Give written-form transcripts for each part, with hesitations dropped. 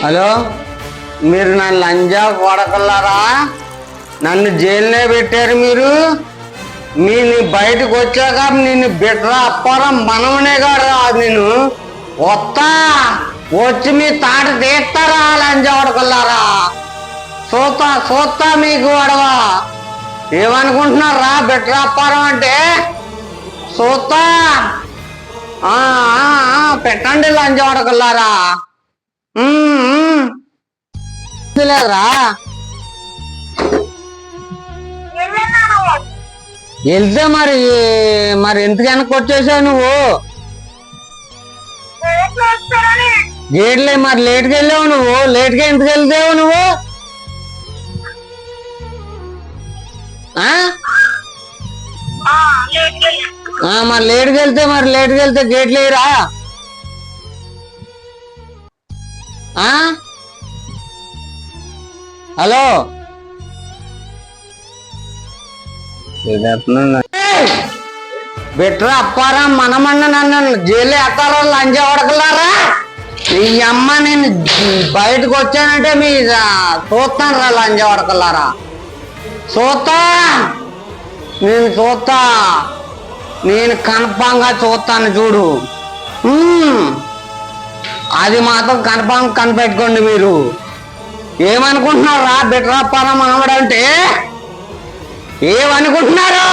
Hello, మీరు నా లంజా కొడకల్లారా, నన్ను జైల్లో పెట్టారు. మీరు బయటకు వచ్చాక నిన్ను బిడ్రా అప్పారం మనవనే కాదు నేను వస్తా వచ్చి మీ తాట తీస్తారా లంజా కొడకల్లారా. చూస్తా మీకు గొడవ. ఏమనుకుంటున్నారా బిడ్రా అప్పారం అంటే? చూస్తా. పెట్టండి లంజా కొడకల్లారా. లేదురా, వెళ్తే మరి ఎందుకు వెనక్కి వచ్చేసావు నువ్వు? గేట్లే మరి లేట్గా వెళ్ళావు నువ్వు. లేట్గా ఎందుకు వెళ్తావు నువ్వు? మరి లేట్గా వెళ్తే గేట్లు వేయరా? హలో, బెట్రా అప్పారా మనమన్న నన్ను జైలు ఎత్తారా లంజా కొడకలారా. ఈ అమ్మ నేను బయటకు వచ్చానంటే మీ చూస్తాను రా లంజా కొడకలారా. నేను కన్ఫామ్గా చూస్తాను చూడు. అది మాత్రం కన్ఫామ్ కనిపెట్టుకోండి. మీరు ఏమనుకుంటున్నారా బెట్రా అప్పారా మనవడంటే? ఏమనుకుంటున్నారు?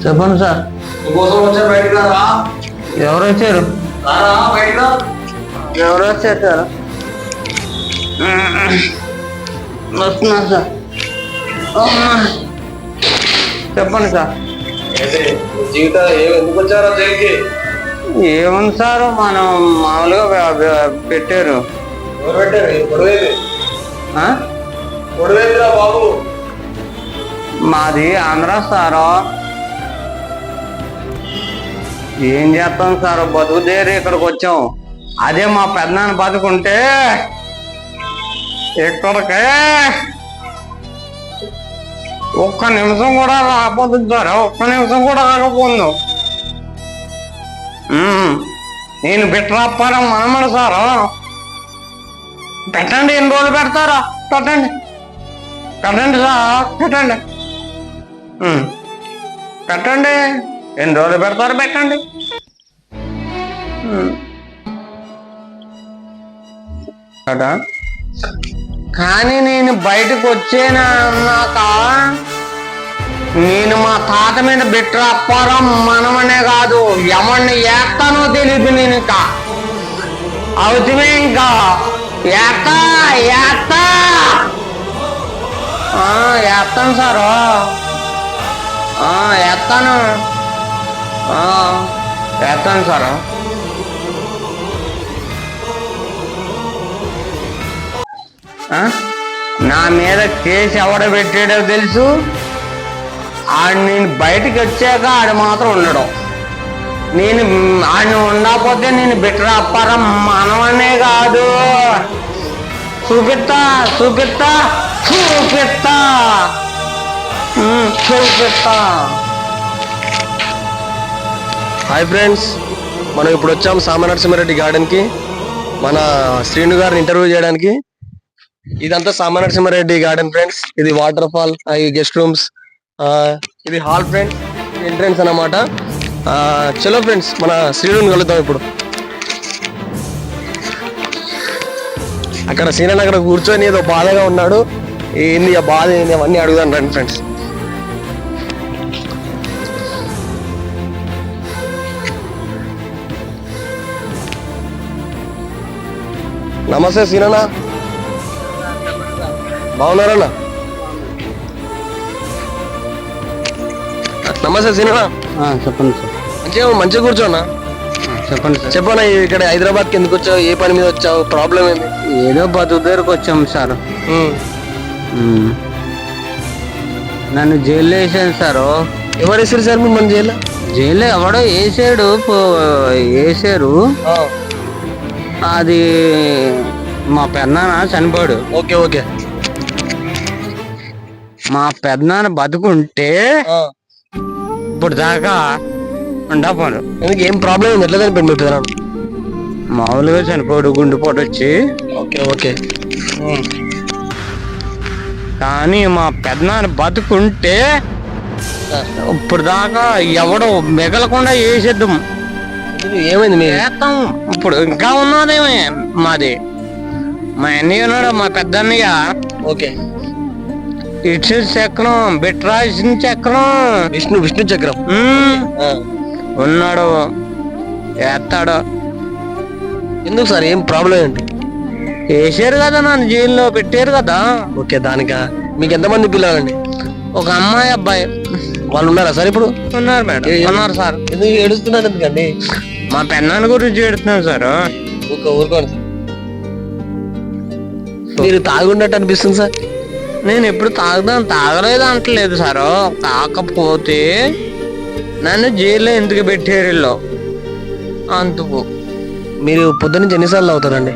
చెప్పండి సార్. ఎవరు వచ్చారు సార్? వస్తున్నా సార్. చెప్పండి సార్. ఏముంది సార్, మనం మామూలుగా పెట్టారు. మాది ఆంధ్ర సారు. ఏం చేస్తాం సార్, బతుకుదేరు ఇక్కడికి వచ్చాం. అదే మా పెద్దనాన్న బతుకుంటే ఇక్కడికే ఒక్క నిమిషం కూడా రాకపోతుంది సార్. ఒక్క నిమిషం కూడా రాకపోదు. నేను బిట్రాప్పారం మనమడు సారు. పెట్టండి, ఎన్ని రోజులు పెడతారా? పెట్టండి సార్, పెట్టండి. ఎన్ని రోజులు పెడతారో పెట్టండి. కానీ నేను బయటకు వచ్చేనా అన్నాక నేను మా తాత మీద బిట్రా అప్పారం మనమనే కాదు, ఎవరిని ఏస్తానో తెలియదు. నేను ఇంకా అవుతుమే, ఇంకా ఏస్తాను సారు. ఏస్తాను సారు. నా మీద కేసు ఎవడ పెట్టాడో తెలుసు. నేను బయటకు వచ్చాక ఆడు మాత్రం ఉండడం. ఆయన ఉండకపోతే నేను బిట్రా అప్పారం మనమనే కాదు. చూపిస్తా. హాయ్ ఫ్రెండ్స్, మనం ఇప్పుడు వచ్చాము సామానరసింహారెడ్డి గార్డెన్కి మన శ్రీను గారిని ఇంటర్వ్యూ చేయడానికి. ఇదంతా సామానరసింహారెడ్డి గార్డెన్ ఫ్రెండ్స్. ఇది వాటర్ ఫాల్, గెస్ట్ రూమ్స్, ఇది హాల్ ఫ్రెండ్స్, ఎంట్రన్స్ అన్నమాట. చలో ఫ్రెండ్స్, మన శ్రీనుని కలుద్దాం ఇప్పుడు. అక్కడ శ్రీను అక్కడ కూర్చొని ఏదో బాధగా ఉన్నాడు. ఏంది ఆ బాధ ఏంది అవన్నీ అడుగుదాం రండి ఫ్రెండ్స్. నమస్తే సీనన్న, బాగున్నారన్నా? నమస్తే సీనన్న. చెప్పండి సార్. మంచిగా కూర్చోన్నా. చెప్పండి సార్. చెప్పన్నా, ఇక్కడ హైదరాబాద్కి ఎందుకు వచ్చావు? ఏ పని మీద వచ్చావు? ప్రాబ్లం ఏంది? ఏదో బతుకు వచ్చాము సార్. నన్ను జైల్లో వేసాను సారు. ఎవరు వేసారు సార్ మిమ్మల్ని జైల్లో? జైల్లో ఎవడో వేసారు. అది మా పెద్దనాన్న చనిపోయాడు. ఓకే. మా పెద్దనాన్న బతుకుంటే ఇప్పుడు దాకా ఉండపోను. ఎందుకు ఏం ప్రాబ్లం ఉంది? ఎట్లా చనిపోయింది మీ పెదనాన్న? మామూలుగా చనిపోడు, గుండెపోటు వచ్చి. Okay okay. కానీ మా పెద్దనాన్న బతుకుంటే ఇప్పుడు దాకా ఎవడో మిగలకుండా వేసేద్దాం. ఏమైంది మీ? చేస్తాం. ఇప్పుడు ఇంకా ఉన్నదేమే మాది. మా అన్నయ్య ఉన్నాడు, మా పెద్ద అన్నయ్య. ఓకే. ఇటు చక్రం, బిట్రాసిన చక్రం, విష్ణు చక్రం ఉన్నాడు, వేస్తాడు. ఎందుకు సార్? ఏం ప్రాబ్లం ఏంటి? వేసారు కదా, నన్ను జైల్లో పెట్టారు కదా. ఓకే. దానికా? మీకు ఎంతమంది పిల్లలండి? ఒక అమ్మాయి, అబ్బాయి. వాళ్ళు ఉన్నారా సార్ ఇప్పుడు? ఉన్నారు మేడం, ఉన్నారు సార్. ఎందుకు ఏడుస్తున్నారు? ఎందుకండి? మా పెన్నాన్న గురించి ఏడుతున్నాను సార్. ఊరుకోండి సార్. మీరు తాగున్నట్టు అనిపిస్తుంది సార్. నేను ఎప్పుడు తాగలేదు అంటలేదు సార్. కాకపోతే నన్ను జైల్లో ఎందుకు పెట్టారు వీళ్ళు అందుకు. మీరు పొద్దున్నుంచి ఎన్నిసార్లు అవుతారండి?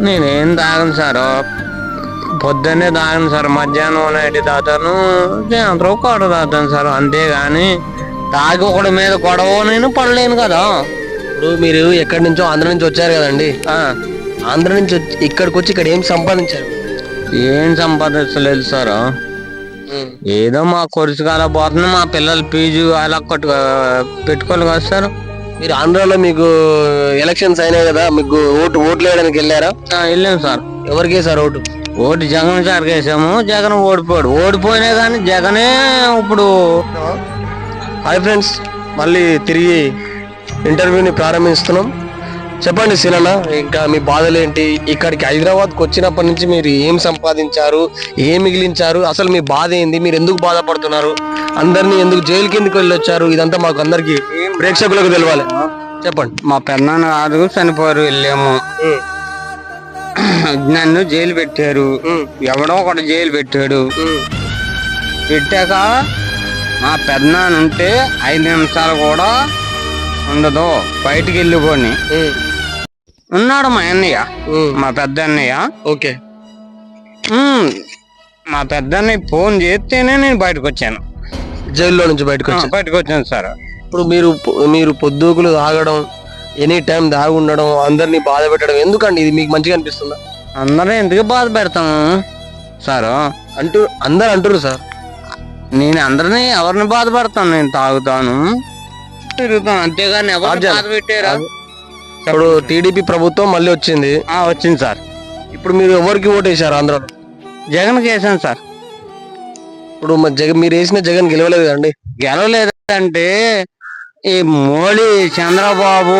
నేనేం తాగను సార్, పొద్దున్నే తాగను సార్. మధ్యాహ్నం నైట్ తాగుతాను, సాయంత్రం కొడ తాగుతాను సార్. అంతేగాని తాగి ఒకటి మీద గొడవ నేను పడలేను కదా. ఇప్పుడు మీరు ఎక్కడి నుంచో ఆంధ్ర నుంచి వచ్చారు కదండి. ఆంధ్ర నుంచి ఇక్కడికి వచ్చి ఇక్కడ ఏం సంపాదించారు? ఏం సంపాదించలేదు సార్. ఏదో మా కొరిసికాల పోతుంది, మా పిల్లల ఫీజు అలా పెట్టుకోవాలి కదా సార్. మీరు ఆంధ్రాలో మీకు ఎలక్షన్స్ అయినాయి కదా, మీకు ఓట్లు వేయడానికి వెళ్ళారా? వెళ్ళాము సార్. ఎవరికి సార్ ఓటు? ఓటు జగన్ సార్కి వేసాము. జగన్ ఓడిపోయినా కానీ జగనే ఇప్పుడు. హాయ్ ఫ్రెండ్స్, మళ్ళీ తిరిగి ఇంటర్వ్యూని ప్రారంభిస్తున్నాం. చెప్పండి సీనన్న, ఇంకా మీ బాధలు ఏంటి? ఇక్కడికి హైదరాబాద్కి వచ్చినప్పటి నుంచి మీరు ఏం సంపాదించారు, ఏం మిగిలించారు, అసలు మీ బాధ ఏంది, మీరు ఎందుకు బాధపడుతున్నారు, అందరినీ ఎందుకు జైలు కిందకి వెళ్ళి వచ్చారు, ఇదంతా మాకు అందరికి ప్రేక్షకులకు తెలవాలి. చెప్పండి. మా పెద్దనాన్న గారు చనిపోయారు, వెళ్ళాము. నన్ను జైలు పెట్టారు, ఎవడో ఒకటి జైలు పెట్టాడు. పెట్టాక మా పెద్దనాన్న ఉంటే 5 నిమిషాలు కూడా ఉండదు, బయటికి వెళ్ళిపోని ఉన్నాడు మా అన్నయ్య, మా పెద్ద అన్నయ్య. ఓకే. మా పెద్ద అన్నయ్య ఫోన్ చేస్తేనే నేను బయటకు వచ్చాను, జైల్లో నుంచి బయటకు వచ్చాను సార్. ఇప్పుడు మీరు పొద్దుకులు తాగడం, ఎనీ టైం దాగి ఉండడం, అందరినీ బాధ పెట్టడం ఎందుకండి? ఇది మీకు మంచిగా అనిపిస్తుందా? అందరూ ఎందుకు బాధ పెడతాము సార్ అందరు అంటారు సార్. నేను అందరినీ ఎవరిని బాధ పెడతాను? నేను తాగుతాను, తిరుగుతాను, అంతేగాని ఎవరు బాధ పెట్టారా? ఇప్పుడు టీడీపీ ప్రభుత్వం మళ్ళీ వచ్చింది. వచ్చింది సార్. ఇప్పుడు మీరు ఎవరికి ఓటు వేసారు ఆంధ్రాలో? జగన్కి వేసాను సార్. ఇప్పుడు మీరు వేసిన జగన్ గెలవలేదు కదండి. గెలవలేదంటే ఈ మోడీ, చంద్రబాబు,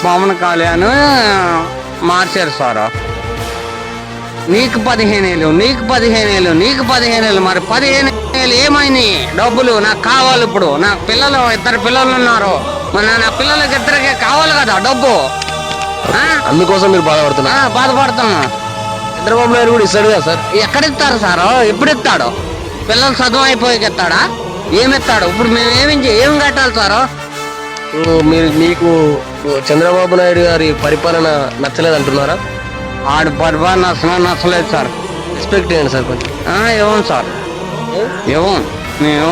పవన్ కళ్యాణ్ మార్చారు సార్. నీకు 15 ఏళ్ళు, నీకు 15 ఏళ్ళు, నీకు 15 ఏళ్ళు. మరి 15 ఏళ్ళు ఏమైనాయి? డబ్బులు నాకు కావాలి. ఇప్పుడు నాకు పిల్లలు, 2 పిల్లలు ఉన్నారు. మరి నా పిల్లలకి 2కే కావాలి కదా డబ్బు. అందుకోసం మీరు బాధపడుతున్నా. చంద్రబాబు నాయుడు కూడా ఇస్తాడు కదా సార్. ఎక్కడ ఇస్తారు సార్? ఎప్పుడు ఇస్తాడు? పిల్లలు చదువు అయిపోయి ఇస్తాడా? ఏమిస్తాడు? ఇప్పుడు మేము ఏం కట్టాలి సార్? మీకు చంద్రబాబు నాయుడు గారి పరిపాలన నచ్చలేదు అంటున్నారా? ఆడు పరిపాలన నచ్చలేదు సార్. రెస్పెక్ట్ చేయండి సార్ కొంచెం. ఏమో సార్, నేను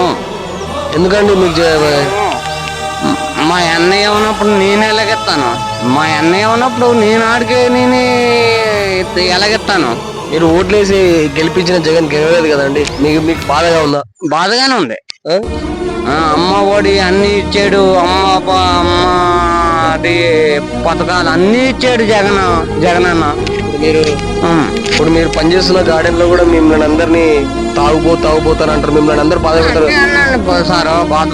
ఎందుకండి మీకు మా అన్నయ్య ఉన్నప్పుడు నేను ఎలాగెత్తాను? మా అన్నయ్య ఉన్నప్పుడు నేను ఆడికి నేను ఎలాగెత్తాను? మీరు ఓట్లేసి గెలిపించిన జగన్ గెలవలేదు కదండి, మీకు బాధగా ఉందా? బాధగానే ఉంది. అమ్మ ఒడి అన్ని ఇచ్చాడు, అమ్మది పథకాలు అన్ని ఇచ్చాడు జగనన్న. ఇప్పుడు మీరు పనిచేస్తున్న గార్డెన్ లో కూడా మిమ్మల్ని అందరినీ తాగుపోతాను అంటారు, మిమ్మల్ని అందరు బాధ పెడతారు సార్. బాధ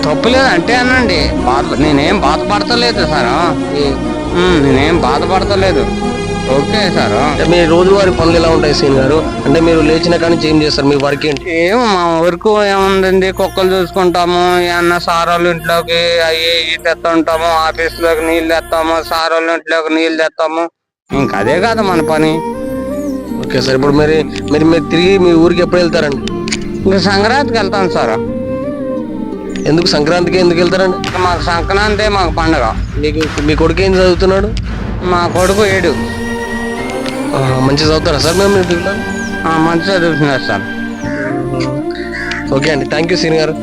తప్పులేదు అంటే అనండి, నేనేం బాధపడతలేదు సార్, నేనేం బాధపడతలేదు. Okay sir. మీ రోజువారీ పనులు ఎలా ఉంటాయి సీన్ గారు? అంటే మీరు లేచిన కానీ ఏం చేస్తారు? మీ వర్క్ ఏంటి? ఏమో మా వర్క్ ఏముందండి, కుక్కలు చూసుకుంటాము, ఏమన్నా సారోళ్ళ ఇంట్లోకి అవి తెస్తుంటాము, ఆఫీస్లోకి నీళ్ళు తెస్తాము, సారోళ్ళ ఇంట్లోకి నీళ్ళు తెస్తాము, ఇంకా అదే కాదు మన పని. Okay sir. ఇప్పుడు మీరు తిరిగి మీ ఊరికి ఎప్పుడు వెళ్తారండి? ఇంకా సంక్రాంతికి వెళ్తాను సార్. ఎందుకు సంక్రాంతికి ఎందుకు వెళ్తారండి? మాకు సంక్రాంతి మాకు పండుగ. మీ కొడుకు ఏం చదువుతున్నాడు? మా కొడుకు 7. మంచిగా చదువుతారా సార్? మేము మంచిగా చూసినారు సార్. ఓకే అండి, థ్యాంక్ యూ శ్రీను గారు.